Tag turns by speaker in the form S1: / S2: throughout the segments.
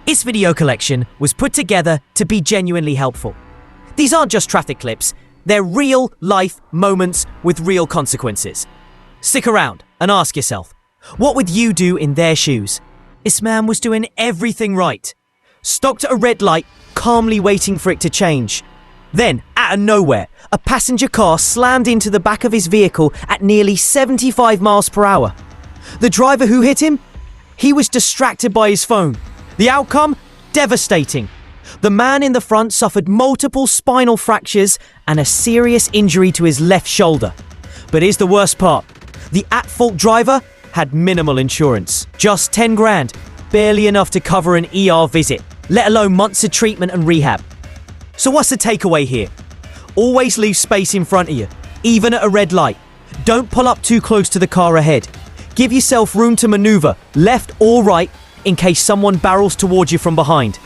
S1: This video collection was put together to be genuinely helpful. These aren't just traffic clips, they're real-life moments with real consequences. Stick around and ask yourself, what would you do in their shoes? This man was doing everything right. Stopped at a red light, calmly waiting for it to change. Then, out of nowhere, a passenger car slammed into the back of his vehicle at nearly 75 miles per hour. The driver who hit him? He was distracted by his phone. The outcome? Devastating. The man in the front suffered multiple spinal fractures and a serious injury to his left shoulder. But here's the worst part. The at-fault driver had minimal insurance. Just 10 grand. Barely enough to cover an ER visit, let alone months of treatment and rehab. So what's the takeaway here? Always leave space in front of you, even at a red light. Don't pull up too close to the car ahead. Give yourself room to maneuver, left or right, in case someone barrels towards you from behind.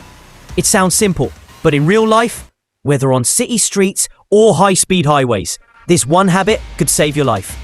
S1: It sounds simple, but in real life, whether on city streets or high-speed highways, this one habit could save your life.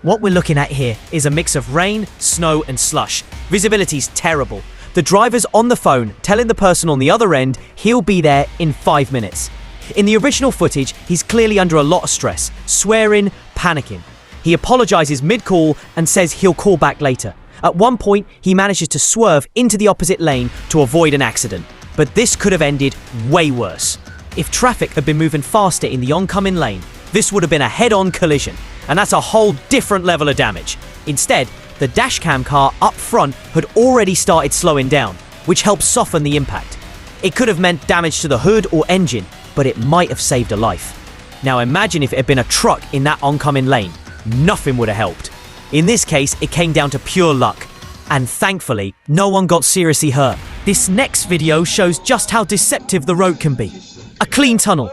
S1: What we're looking at here is a mix of rain, snow and slush. Visibility's terrible. The driver's on the phone telling the person on the other end he'll be there in 5 minutes. In the original footage, he's clearly under a lot of stress, swearing, panicking. He apologizes mid-call and says he'll call back later. At one point, he manages to swerve into the opposite lane to avoid an accident. But this could have ended way worse. If traffic had been moving faster in the oncoming lane, this would have been a head-on collision. And that's a whole different level of damage. Instead, the dashcam car up front had already started slowing down, which helped soften the impact. It could have meant damage to the hood or engine, but it might have saved a life. Now imagine if it had been a truck in that oncoming lane. Nothing would have helped. In this case, it came down to pure luck. And thankfully, no one got seriously hurt. This next video shows just how deceptive the road can be. A clean tunnel,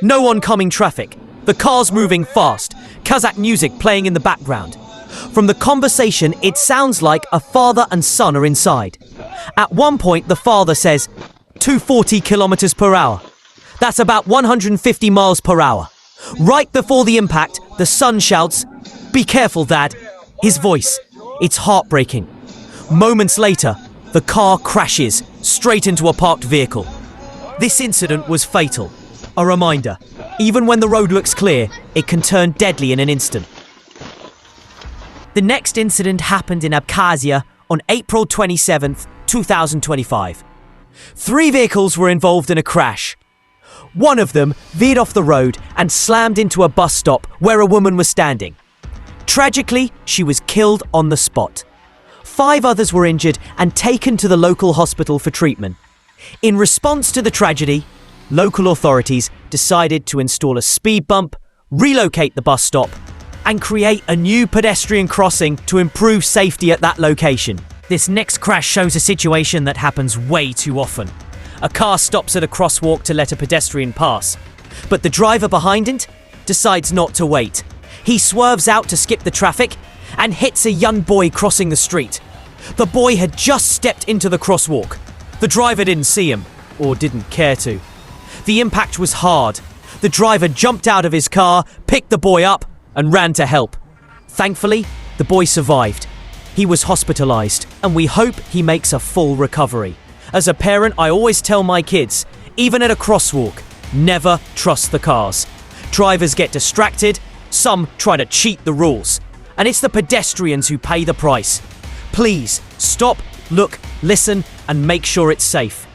S1: no oncoming traffic, the car's moving fast, Kazakh music playing in the background. From the conversation, it sounds like a father and son are inside. At one point, the father says, 240 kilometers per hour. That's about 150 miles per hour. Right before the impact, the son shouts, "Be careful, Dad." His voice, it's heartbreaking. Moments later, the car crashes straight into a parked vehicle. This incident was fatal. A reminder, even when the road looks clear, it can turn deadly in an instant. The next incident happened in Abkhazia on April 27th, 2025. 3 vehicles were involved in a crash. One of them veered off the road and slammed into a bus stop where a woman was standing. Tragically, she was killed on the spot. 5 others were injured and taken to the local hospital for treatment. In response to the tragedy, local authorities decided to install a speed bump, relocate the bus stop, and create a new pedestrian crossing to improve safety at that location. This next crash shows a situation that happens way too often. A car stops at a crosswalk to let a pedestrian pass, but the driver behind it decides not to wait. He swerves out to skip the traffic and hits a young boy crossing the street. The boy had just stepped into the crosswalk. The driver didn't see him, or didn't care to. The impact was hard. The driver jumped out of his car, picked the boy up, and ran to help. Thankfully, the boy survived. He was hospitalized, and we hope he makes a full recovery. As a parent, I always tell my kids, even at a crosswalk, never trust the cars. Drivers get distracted, some try to cheat the rules, and it's the pedestrians who pay the price. Please, stop, look, listen, and make sure it's safe.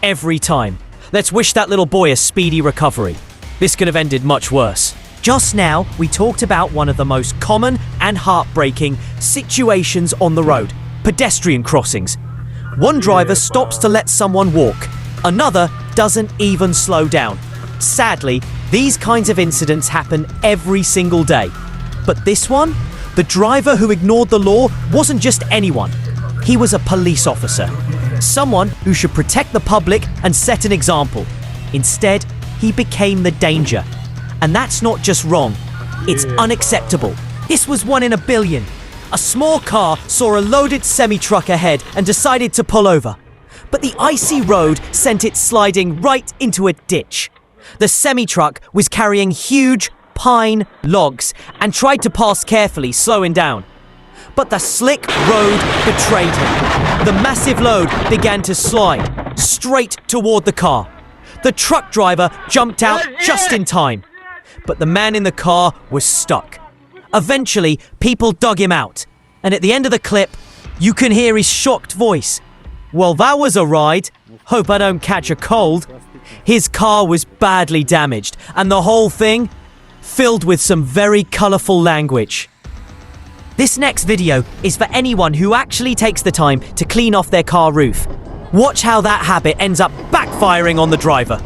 S1: Every time. Let's wish that little boy a speedy recovery. This could have ended much worse. Just now, we talked about one of the most common and heartbreaking situations on the road, pedestrian crossings. One driver stops to let someone walk. Another doesn't even slow down. Sadly, these kinds of incidents happen every single day. But this one, the driver who ignored the law wasn't just anyone. He was a police officer. Someone who should protect the public and set an example. Instead, he became the danger. And that's not just wrong, it's unacceptable. This was 1 in a billion. A small car saw a loaded semi-truck ahead and decided to pull over. but the icy road sent it sliding right into a ditch. The semi-truck was carrying huge pine logs and tried to pass carefully, slowing down. But the slick road betrayed him. The massive load began to slide straight toward the car. The truck driver jumped out just in time, but the man in the car was stuck. Eventually, people dug him out, and at the end of the clip, you can hear his shocked voice. "Well, that was a ride. Hope I don't catch a cold." His car was badly damaged, and the whole thing filled with some very colorful language. This next video is for anyone who actually takes the time to clean off their car roof. Watch how that habit ends up backfiring on the driver.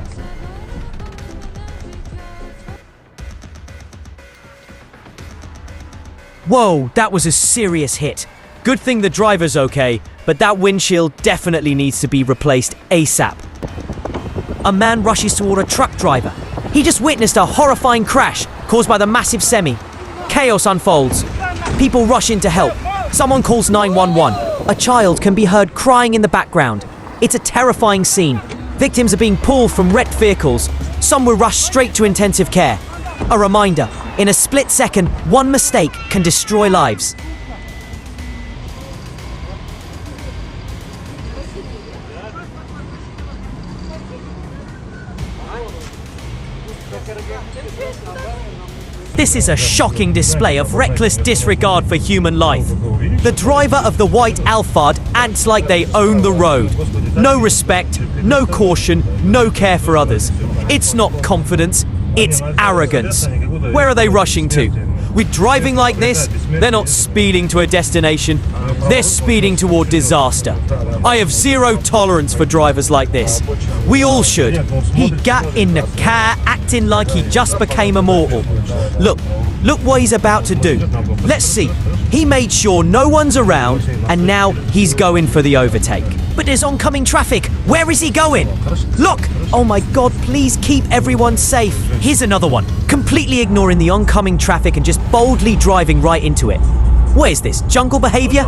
S1: Whoa, that was a serious hit. Good thing the driver's okay, but that windshield definitely needs to be replaced ASAP. A man rushes toward a truck driver. He just witnessed a horrifying crash caused by the massive semi. Chaos unfolds. People rush in to help. Someone calls 911. A child can be heard crying in the background. It's a terrifying scene. Victims are being pulled from wrecked vehicles. Some were rushed straight to intensive care. A reminder, in a split second, one mistake can destroy lives. This is a shocking display of reckless disregard for human life. The driver of the white Alphard acts like they own the road. No respect, no caution, no care for others. It's not confidence, it's arrogance. Where are they rushing to? With driving like this, they're not speeding to a destination, they're speeding toward disaster. I have zero tolerance for drivers like this. We all should. He got in the car acting like he just became immortal. Look what he's about to do. Let's see. He made sure no one's around, and now he's going for the overtake. But there's oncoming traffic. Where is he going? Look! Oh my God, please keep everyone safe. Here's another one. Completely ignoring the oncoming traffic and just boldly driving right into it. What is this, jungle behavior?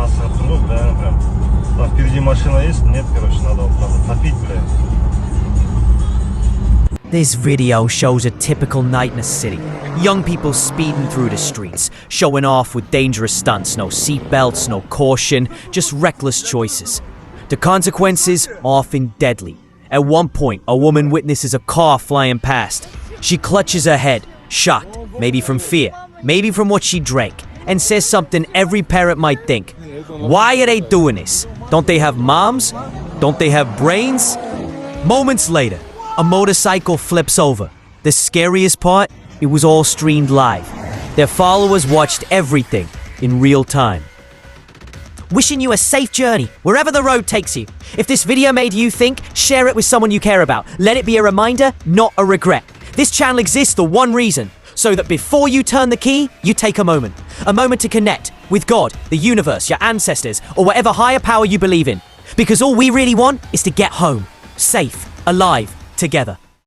S1: This video shows a typical night in a city. Young people speeding through the streets, showing off with dangerous stunts, no seatbelts, no caution, just reckless choices. The consequences are often deadly. At one point, a woman witnesses a car flying past. She clutches her head, shocked, maybe from fear, maybe from what she drank, and says something every parent might think. Why are they doing this? Don't they have moms? Don't they have brains? Moments later, a motorcycle flips over. The scariest part, it was all streamed live. Their followers watched everything in real time. Wishing you a safe journey, wherever the road takes you. If this video made you think, share it with someone you care about. Let it be a reminder, not a regret. This channel exists for one reason, so that before you turn the key, you take a moment. A moment to connect with God, the universe, your ancestors, or whatever higher power you believe in. Because all we really want is to get home, safe, alive, together.